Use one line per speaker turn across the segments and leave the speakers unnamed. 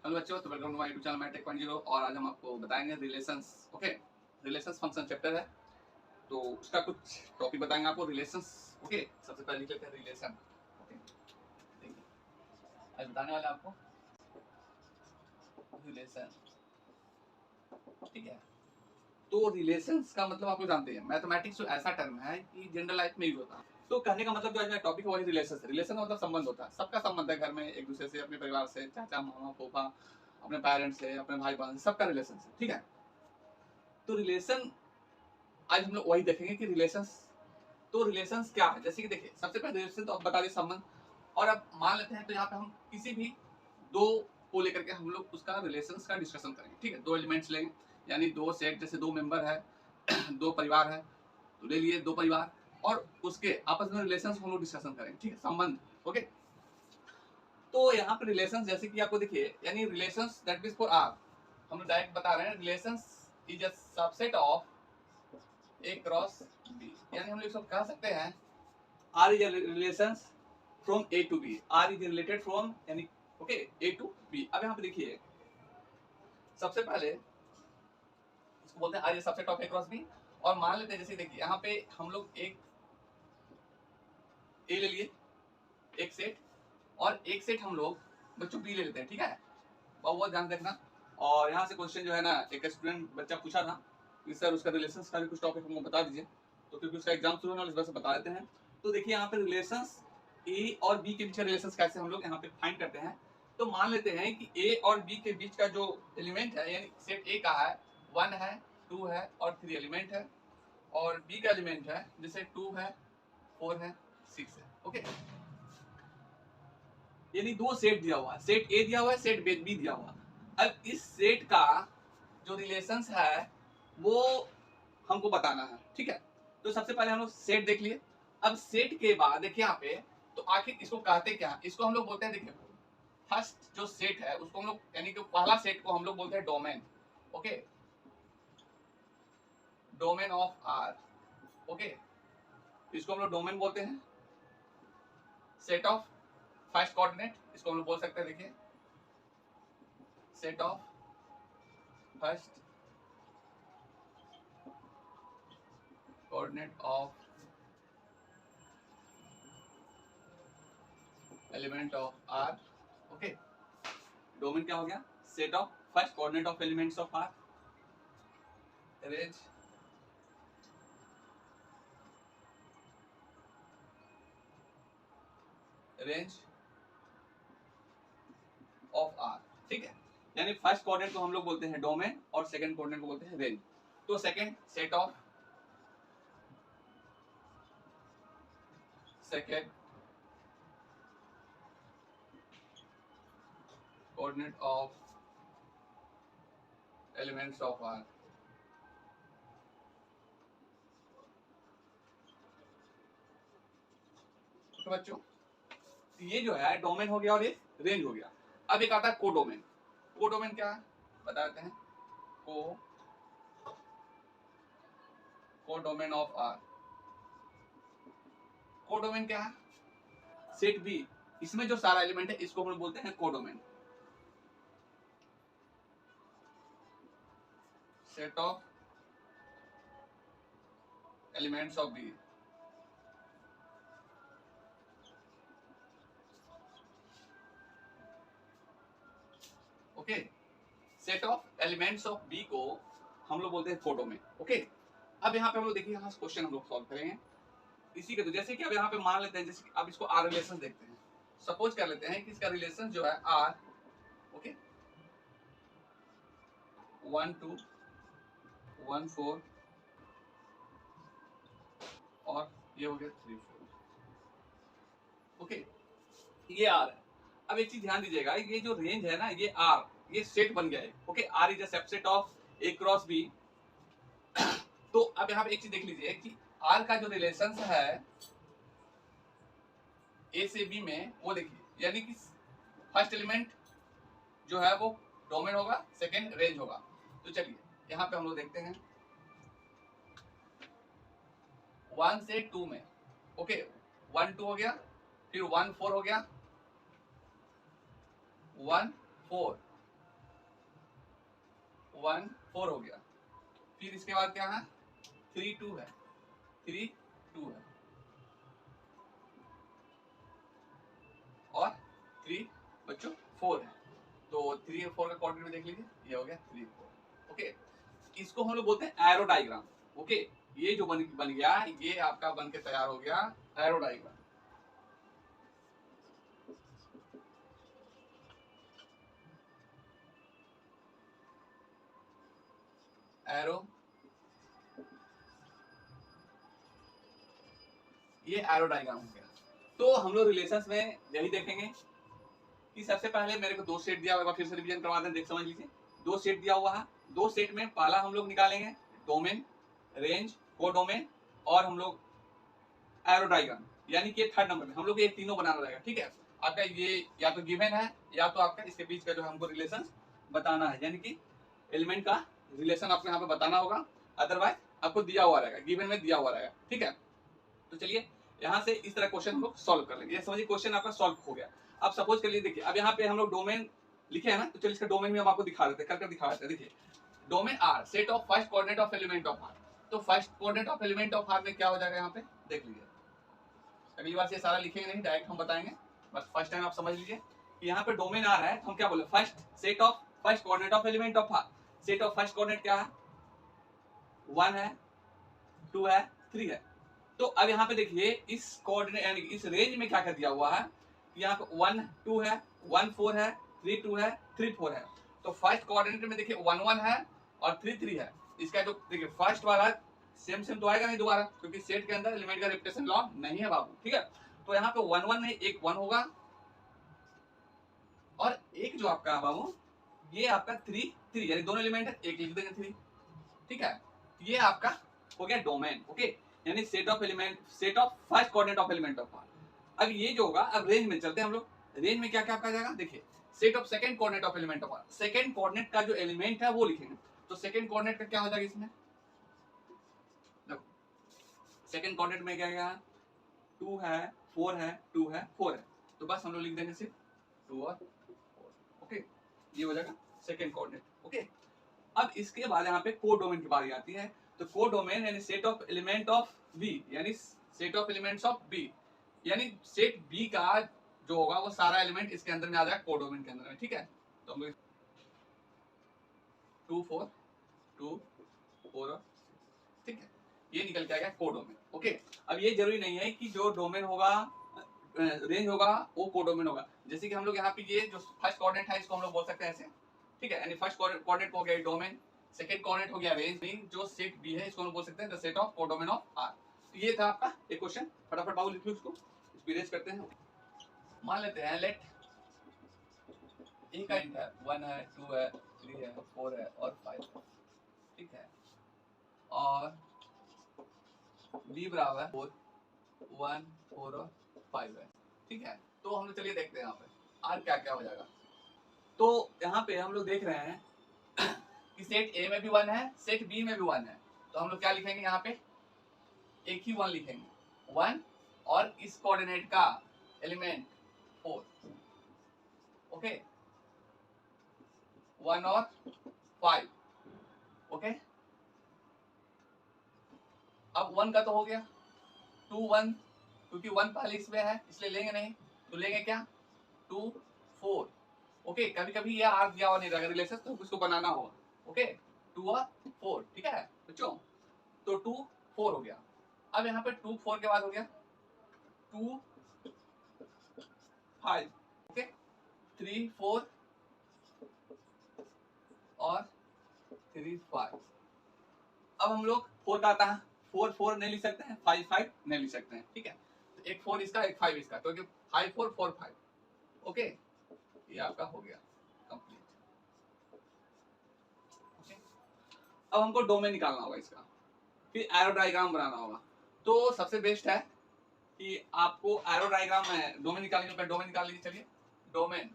Hello बच्चों, तो welcome to my YouTube channel matric 0 और आज हम आपको बताएंगे relations. Okay, relations function chapter है, तो उसका कुछ टॉपिक बताएंगे आपको। रिलेशंस, ओके, सबसे पहले लिख लेते हैं रिलेशन। ओके, देखिए आज बताने वाले आपको रिलेशन, ठीक है। तो रिलेशंस का मतलब आप लोग जानते हैं, मैथमेटिक्स ऐसा टर्म है कि जनरल लाइफ में यूज होता है। तो कहने का मतलब जो आज टॉपिक है वही रिलेशन। रिलेशन का मतलब संबंध होता है, सबका संबंध है घर में एक दूसरे से, अपने परिवार से, चाचा मामा फूफा, अपने पेरेंट्स से, अपने भाई बहन, सबका रिलेशन है, ठीक है। तो रिलेशन आज हम लोग वही देखेंगे कि रिलेशंस, तो रिलेशंस क्या है। जैसे कि देखिए, सबसे पहले रिलेशन तो आप बता दिए संबंध, और अब मान लेते हैं तो यहाँ पे हम किसी भी दो को लेकर के हम लोग उसका रिलेशंस का डिस्कशन करेंगे, ठीक है। दो एलिमेंट्स लेंगे, यानी दो सेट, जैसे दो मेंबर है दो परिवार है, तो ले लिए दो परिवार, और उसके आपस में रिलेशंस हम लोग डिस्कशन करेंगे, ठीक है, संबंध। ओके, तो यहाँ पे रिलेशंस जैसे कि आपको देखिए, यानी relations that means for R, हम लोग डायरेक्ट बता रहे हैं relations is a subset of A cross B, यानी हम लोग सब कह सकते हैं R is relations from A to B, R is related from, यानी ओके, ए टू बी। अब यहाँ पे देखिए, सबसे पहले इसको बोलते हैं R is subset of A cross B, और मान लेते हैं जैसे देखिए यहाँ पे हम लोग एक ए ले लिए, एक सेट, और एक सेट हम लोग बच्चों बी ले लेते हैं, ठीक है। बहुत ध्यान रखना। और यहाँ से क्वेश्चन जो है ना, एक स्टूडेंट बच्चा पूछा था कि सर उसका रिलेशंस का भी कुछ टॉपिक हमको बता दीजिए, तो क्योंकि उसका एग्जाम शुरू होने वाला, इस वजह से बता देते हैं। तो देखिए यहाँ पे रिलेशंस ए और बी के बीच का रिलेशंस कैसे हम लोग यहाँ पे फाइंड करते हैं। तो मान लेते हैं कि ए और बी के बीच का जो एलिमेंट है, यानी सेट ए का है 1 है, 2 है और 3 एलिमेंट है, और बी का एलिमेंट है जैसे 2 है, 4 है, 6 है। ओके, यानी दो सेट दिया हुआ है, सेट ए दिया हुआ है, सेट बी दिया हुआ है। अब इस सेट का जो रिलेशंस है वो हमको बताना है, ठीक है। तो सबसे पहले हम लोग सेट देख लिए। अब सेट के बाद देखिए यहाँ पे, तो आखिर इसको कहते क्या, इसको हम लोग बोलते हैं, देखिए फर्स्ट जो सेट है उसको हम लोग, यानी कि पहला सेट को हम लोग बोलते हैं domain. Okay, domain of R. Okay, इसको हम लोग डोमेन बोलते हैं। सेट ऑफ फर्स्ट कोऑर्डिनेट, इसको हम लोग बोल सकते हैं, देखिए set of first coordinate of element of R. Okay, domain क्या हो गया, set of first coordinate of elements of R. Range range of R, ठीक है। यानी फर्स्ट कोऑर्डिनेट को हम लोग बोलते हैं डोमेन और सेकंड कोऑर्डिनेट को बोलते हैं रेंज। तो second set of second coordinate of elements of R. तो बच्चों, ये जो है डोमेन हो गया और ये रेंज हो गया। अब एक आता है कोडोमेन। कोडोमेन क्या है बता देते हैं, कोडोमेन ऑफ आर। कोडोमेन क्या है, सेट बी, इसमें जो सारा एलिमेंट है इसको हम बोलते हैं codomain. Set of elements of B. Okay, set of elements of B को हम लोग बोलते हैं कोडोमेन। ओके, अब यहाँ पे हम लोग देखिए, यहाँ क्वेश्चन हम लोग सॉल्व करेंगे इसी के। तो जैसे कि अब यहाँ पे मान लेते हैं, जैसे कि अब इसको आर रिलेशन देखते हैं। सपोज कर लेते हैं कि इसका रिलेशन जो है आर, ओके, 1 2 1 4 और ये हो गया 3 4। ओके, ये आर है। अब एक चीज ध्यान दीजिएगा, ये जो रेंज है ना, ये आर, ये सेट बन गया है। Okay, R is a subset of A cross B. तो अब यहाँ पे एक चीज देख लीजिए कि आर का जो रिलेशन है ए से बी में, वो देखिए, यानी कि फर्स्ट एलिमेंट जो है वो डोमेन होगा, सेकंड रेंज होगा। तो चलिए यहाँ पे हम लोग देखते हैं 1 से 2 में। ओके, 1 2 हो गया, फिर 1 4 हो गया, 1 4, 1 4 हो गया। फिर इसके बाद क्या है 3 2 है, 3 2 है और 3 बच्चों 4 है। तो 3 और 4 का कोऑर्डिनेट देख लीजिए, ये हो गया 3 4। ओके, इसको हम लोग बोलते हैं एरो डायग्राम। ओके, ये जो बन गया, ये आपका बन के तैयार हो गया एरो डायग्राम। एरो, ये एरो डायग्राम हो गया। तो हम लोग रिलेशंस में यही देखेंगे कि सबसे पहले मेरे को 2 सेट दिया हुआ, फिर से रिवीजन करवा दें, देख समझ लीजिए। 2 सेट दिया हुआ है, 2 सेट में पहला हम लोग निकालेंगे डोमेन, रेंज, कोडोमेन और हम लोग एरो डायग्राम, यानी कि 3rd नंबर में हम लोग ये तीनों बनाना रहेगा। ठीक है, आपका ये या तो गिवन है या तो आपका इसके बीच का जो हमको रिलेशन बताना है, यानी कि एलिमेंट का रिलेशन आपको यहाँ पे बताना होगा, अदरवाइज आपको दिया हुआ रहेगा, गिवन में दिया हुआ रहेगा। ठीक है, तो चलिए यहाँ से इस तरह क्वेश्चन हम लोग सॉल्व कर लेंगे। ये समझिए क्वेश्चन आपका सॉल्व हो गया। अब सपोज कर लीजिए, देखिए अब यहाँ पे हम लोग डोमेन लिखे हैं ना, तो चलिए इसका डोमेन भी हम आपको दिखा देते हैं, कर दिखा देते हैं। देखिए domain R, set of first coordinate of element of R. तो first coordinate of element of R में क्या हो जाएगा, यहाँ पे देख लीजिए। अगली बार से सारा लिखेंगे नहीं, डायरेक्ट हम बताएंगे, बस फर्स्ट टाइम आप समझ लीजिए कि यहाँ पे डोमेन आ रहा है, हम क्या बोले, first set of first coordinate of element of R. Set of first coordinate क्या है, 1 है, 2 है, 3 है। तो अब यहाँ पे देखिए इस कोऑर्डिनेट यानी इस रेंज में क्या कर दिया हुआ है, यहाँ पे 1 2 है, 1 4 है, 3 2 है, 3 4 है। तो फर्स्ट कोऑर्डिनेट में देखिए 1 1 है और 3 3 है। इसका जो देखिए फर्स्ट वाला सेम सेम तो आएगा नहीं दोबारा, क्योंकि सेट के अंदर एलिमेंट का रिपीटेशन लॉ नहीं है बाबू। ठीक है, तो यहाँ पे 1 1 में एक 1 होगा और एक जो आपका बाबू ये आपका 3 3, यानी दोनों एलिमेंट है, एक लिख देंगे 3। ठीक है, ये आपका हो गया डोमेन। ओके, यानी set of element, set of first coordinate of element of R. अब ये जो होगा, अब रेंज में चलते हैं हम लोग। रेंज में क्या क्या आपका जाएगा, देखिए set of second coordinate of element of R. Second coordinate का जो एलिमेंट है वो लिखेंगे। तो सेकंड कोऑर्डिनेट का क्या हो जाएगा इसमें, देखो सेकंड कोऑर्डिनेट में क्या क्या 2 है, 4 है, 2 है, 4 है। तो बस हम लोग लिख देंगे सिर्फ 2 और 4। ओके, ये हो जाएगा सेकंड कोऑर्डिनेट। ओके, अब इसके बाद यहाँ पे कोडोमेन की बारी आती है। तो कोडोमेन यानी set of element of B, यानी set of elements of B, यानी सेट बी का जो होगा वो सारा एलिमेंट इसके अंदर में आ जाएगा, कोडोमेन के अंदर में। ठीक है, तो हम 2 4 2 4, ठीक है, ये निकल के आएगा कोडोमेन। ओके, अब ये जरूरी नहीं है कि जो डोमेन होगा, रेंज होगा, वो कोडोमेन होगा। जैसे कि हम लोग यहाँ पे ये जो फर्स्ट कोऑर्डिनेट है इसको हम लोग बोल सकते हैं ऐसे। ठीक है, यानी फर्स्ट कोऑर्डिनेट हो गया डोमेन, सेकंड कोऑर्डिनेट हो गया रेंज, जो सेट बी है इसको हम बोल सकते हैं the set of codomain of R. तो ये था आपका एक क्वेश्चन, फटाफट बाबू लिख लो इसको, एक्सपीरियंस करते हैं। मान लेते हैं लेट ए का इंट है 1 है, 2 है, 3 है, 4 है और 5 है। ठीक है, और बी बराबर 4 1 4 और 5 है। ठीक है, तो हम लोग चलिए देखते हैं यहाँ पे आर क्या क्या हो जाएगा। तो यहाँ पे हम लोग देख रहे हैं कि सेट ए में भी 1 है, सेट बी में भी 1 है। तो हम लोग क्या लिखेंगे, यहाँ पे एक ही 1 लिखेंगे, 1 और इस कोऑर्डिनेट का एलिमेंट 4। ओके, 1 और 5। ओके, अब 1 का तो हो गया, 2 1, क्योंकि 1 पहले इसमें है इसलिए लेंगे नहीं, तो लेंगे क्या 2 4। ओके, कभी कभी ये आर दिया हुआ नहीं रहेगा रिलेशन, तो उसको बनाना होगा। ओके, 2 और 4। ठीक है बच्चों, तो 2 4 हो गया। अब यहाँ पे 2 4 के बाद हो गया 2 5। ओके, 3 4 और 3 5। अब हम लोग 4 का आता है, 4 4 नहीं लिख सकते हैं, 5 5 नहीं लिख सकते हैं। ठीक है, तो एक 4 इसका एक 5 इसका, तो 5 4 4 5। ओके, ये आपका हो गया कंप्लीट। ओके, अब हमको डोमेन निकालना होगा इसका, फिर एरो डायग्राम बनाना होगा। तो सबसे बेस्ट है कि आपको एरो डायग्राम में डोमेन निकालने का, डोमेन निकाल लीजिए। चलिए डोमेन,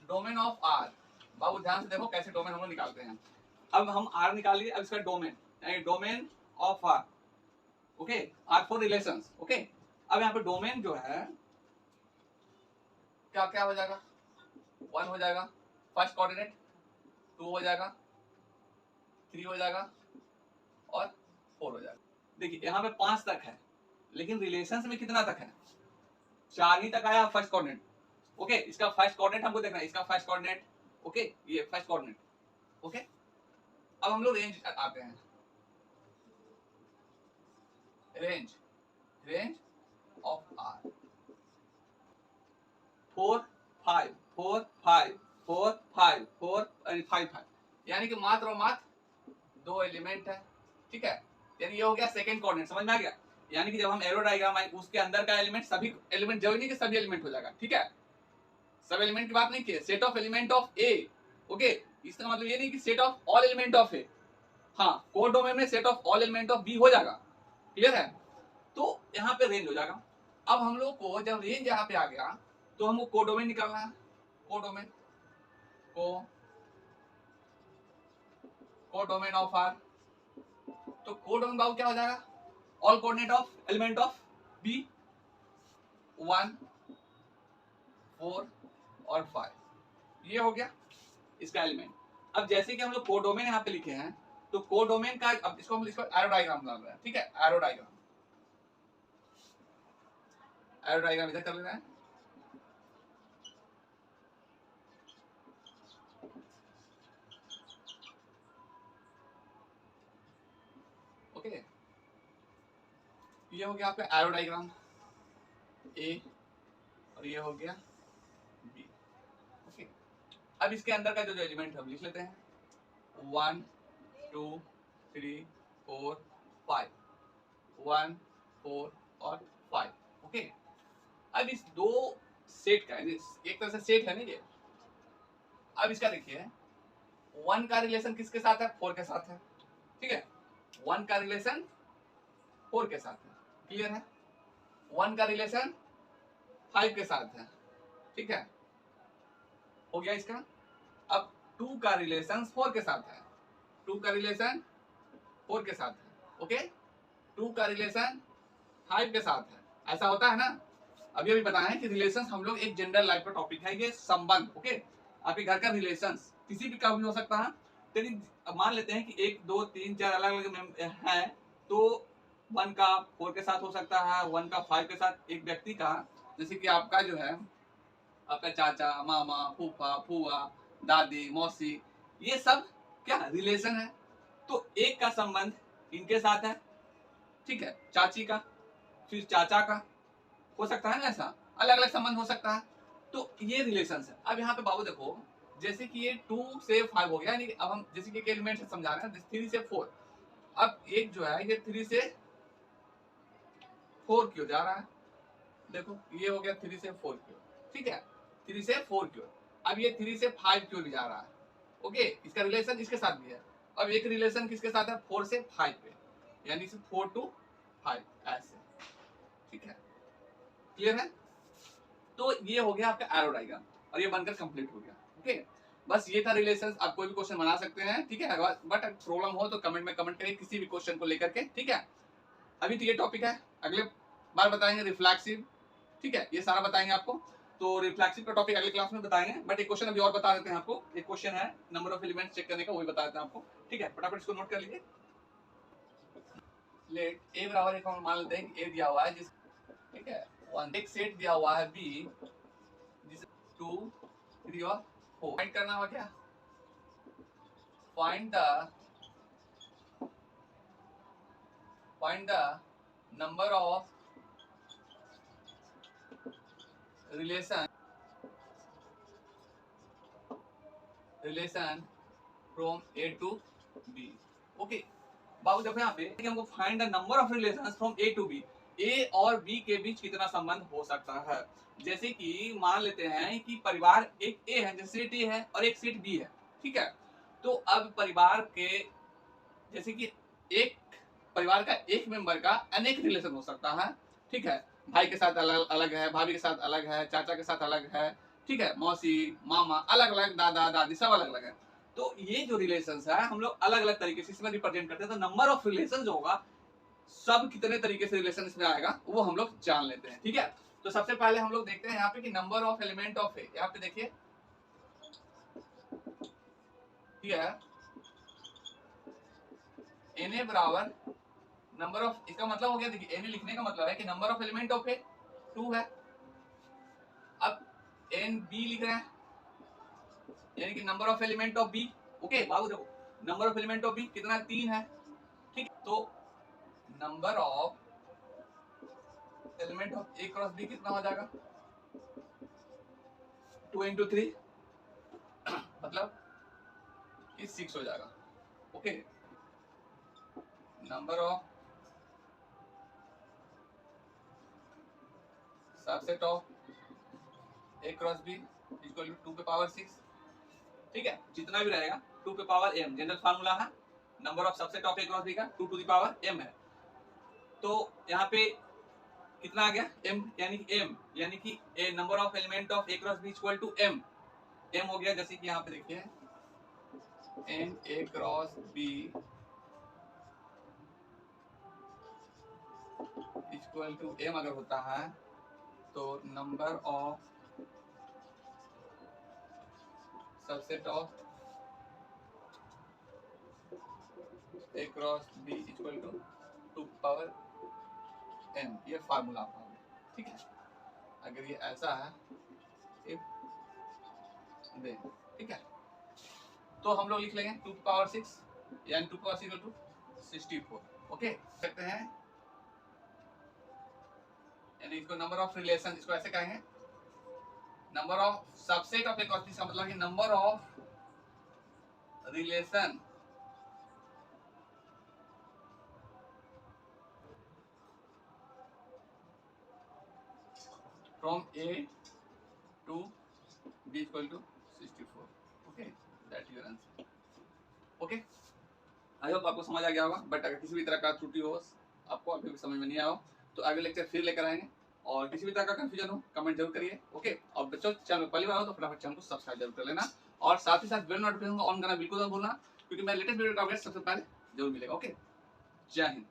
डोमेन ऑफ आर, बाबू ध्यान से देखो कैसे डोमेन हम लोग निकालते हैं। अब हम आर निकाल लिए, अब इसका डोमेन यानी domain of R. Okay, R for relations. Okay, अब यहाँ पे डोमेन जो है क्या क्या हो जाएगा, 1 हो जाएगा फर्स्ट कोऑर्डिनेट, 2 हो जाएगा, 3 हो जाएगा और 4 हो जाएगा। देखिए यहाँ पे 5 तक है, लेकिन रिलेशंस में कितना तक है? 4 ही तक आया फर्स्ट कोऑर्डिनेट। ओके, इसका फर्स्ट कोऑर्डिनेट हमको देखना है, इसका फर्स्ट कोऑर्डिनेट। ओके, ये फर्स्ट कोऑर्डिनेट। ओके, अब हम लोग रेंज आते हैं। रेंज ऑफ आर 4 5 4 5 4 5 4 5 5, यानी कि मात्र और मात्र 2 एलिमेंट है। ठीक है, यानी ये हो गया सेकंड कोऑर्डिनेट। समझ में आ गया? यानी कि जब हम एरो डायग्राम आए उसके अंदर का एलिमेंट, सभी एलिमेंट जरूरी नहीं कि सभी एलिमेंट हो जाएगा। ठीक है, सब एलिमेंट की बात नहीं की, set of element of A. Okay, इसका मतलब ये नहीं कि set of all element of A. हाँ, कोड डोमेन में set of all element of B हो जाएगा। क्लियर है? तो यहाँ पे रेंज हो जाएगा। अब हम लोग को जब रेंज यहाँ पे आ गया तो हमको कोडोमेन निकालना है। कोडोमेन कोडोमेन ऑफ आर, तो कोडोमेन बाबू क्या हो जाएगा? All coordinate of element of B 1 4 और 5, ये हो गया इसका एलिमेंट। अब जैसे कि हम लोग कोडोमेन यहाँ पे लिखे हैं, तो कोडोमेन का अब इसको हम एरो डायग्राम बना रहे हैं। ठीक है, एरो डायग्राम इधर कर लेना है। ओके, ये हो गया आपका एरो डायग्राम ए और ये हो गया बी। ओके, अब इसके अंदर का जो एलिमेंट हम लिख लेते हैं 1 2 3 4 5, 1 4 और 5। ओके, अब इस दो सेट का, एक तरह से सेट है ना ये। अब इसका देखिए 1 का रिलेशन किसके साथ है? 4 के साथ है। ठीक है, 1 का रिलेशन 4 के साथ है। क्लियर है? 1 का रिलेशन 5 के साथ है। ठीक है, हो गया इसका। अब 2 का रिलेशन 4 के साथ है। 2 का रिलेशन 4 के साथ है। ओके, 2 का रिलेशन 5 के साथ है। ऐसा होता है ना? अभी बताएं कि रिलेशंस हम लोग एक जनरल लाइफ का टॉपिक है, ये संबंध। ओके, आपके घर का रिलेशंस किसी भी का भी हो सकता है। लेकिन मान लेते हैं कि 1 2 3 4 अलग अलग है, तो 1 का 4 के साथ हो सकता है, 1 का 5 के साथ। एक व्यक्ति का, जैसे कि आपका जो है आपका चाचा, मामा, फूफा, फूआ, दादी, मौसी, ये सब क्या रिलेशन है। तो एक का संबंध इनके साथ है। ठीक है, चाची का, फिर चाचा का, हो सकता है ना, ऐसा अलग अलग संबंध हो सकता है। तो ये रिलेशन है। अब यहाँ पे बाबू देखो, जैसे कि ये 2 से 5 हो गया, यानी अब हम जैसे कि एलिमेंट से समझा रहे हैं 3 से 4। अब एक जो है ये 3 से 4 क्यों जा रहा है? देखो ये हो गया 3 से 4 क्यों। ठीक है, 3 से 4 क्यों। अब ये 3 से 5 क्यों भी जा रहा है? ओके, इसका रिलेशन इसके साथ भी है। अब एक रिलेशन किसके साथ है? 4 से 5 पे, यानी 4 to 5 ऐसे। ठीक है, क्लियर है? तो ये हो गया आपका एरो डायग्राम और ये बनकर कंप्लीट हो गया। ओके, बस ये था रिलेशंस। आप कोई भी क्वेश्चन बना सकते हैं। ठीक है, बट प्रॉब्लम हो तो कमेंट में कमेंट करिए किसी भी क्वेश्चन को लेकर के। ठीक है, अभी तो ये टॉपिक है, अगले बार बताएंगे रिफ्लेक्सिव। ठीक है, ये सारा बताएंगे आपको। तो रिफ्लेक्सिव का टॉपिक अगले क्लास में बताएंगे, बट एक क्वेश्चन अभी और बता देते हैं आपको। एक क्वेश्चन है नंबर ऑफ एलिमेंट्स चेक करने का, वही बता देते हैं आपको। ठीक है, फटाफट इसको नोट कर लीजिए। लेट ए बराबर एक हम मान लेते हैं कि ए दिया हुआ है जिस, ठीक है, एक सेट दिया हुआ है बी जिसे 2 3 और 4 फाइंड करना होगा। क्या find the number of relation from A to B. Okay बाबू देखो यहाँ पे कि हमको find the number of relations from A to B. A और बी के बीच कितना संबंध हो सकता है। जैसे कि मान लेते हैं कि परिवार एक ए है, जैसे सेट ए है और एक सेट बी है। ठीक है, तो अब परिवार के, जैसे कि एक परिवार का एक मेंबर का अनेक रिलेशन हो सकता है। ठीक है, भाई के साथ अलग अलग है, भाभी के साथ अलग है, चाचा के साथ अलग है। ठीक है, मौसी, मामा अलग अलग, दादा दादी सब अलग अलग है। तो ये जो रिलेशंस है हम लोग अलग अलग तरीके से इसमें रिप्रेजेंट करते हैं। तो नंबर ऑफ रिलेशन जो होगा, सब कितने तरीके से रिलेशन इसमें आएगा वो हम लोग जान लेते हैं। ठीक है, तो सबसे पहले हम लोग देखते हैं यहाँ पे कि नंबर ऑफ एलिमेंट ऑफ ए। यहाँ पे देखिए हियर Na बराबर नंबर ऑफ, इसका मतलब हो गया, देखिए Na लिखने का मतलब है कि number of element of A 2 है। अब NB लिख रहे हैं यानी कि number of element of B. Okay बाबू देखो, number of element of B कितना है, 3 है, ठीक। तो number of element of A cross B कितना हो जाएगा, 2 into 3 मतलब कि 6 हो जाएगा। Okay, number of subset of A cross B equal to 2 पे पावर 6, ठीक है। जितना भी रहेगा 2 पे पावर m, जनरल फार्मूला है number of subset of A cross B का 2 टू द पावर m है। तो यहाँ पे कितना आ गया m, यानी कि a number of element of A cross B equal to m हो गया। जैसे कि यहाँ पे देखिए n a cross b equal to m अगर होता है तो number of subset of A cross B equal to 2 power m, ये फार्मूला ठीक है। अगर ये ऐसा है ठीक है, तो हम लोग लिख लेंगे 2 पावर 6 यानी 2 पावर 6 इक्वल टू 64। ओके, कहते हैं यानी इसको नंबर ऑफ रिलेशन, इसको ऐसे कहेंगे number of subset of A cross B, का मतलब कि number of relation from A to B equal to 64। Okay, that your answer. Okay, I hope आपको समझ आ गया होगा। बट अगर किसी भी तरह का त्रुटि हो, आपको अभी समझ में नहीं आया हो, तो आगे लेक्चर फिर लेकर आएंगे। और किसी भी तरह का कंफ्यूजन हो कमेंट जरूर करिए। ओके, और बच्चों चैनल पहली बार हो तो फटाफट चैनल को सब्सक्राइब जरूर कर लेना, और साथ ही साथ बेल नोटिफिकेशन को ऑन करना बिल्कुल मत भूलना, क्योंकि मैं लेटेस्ट वीडियो का अपडेट सबसे पहले जरूर मिलेगा। ओके, जय हिंद।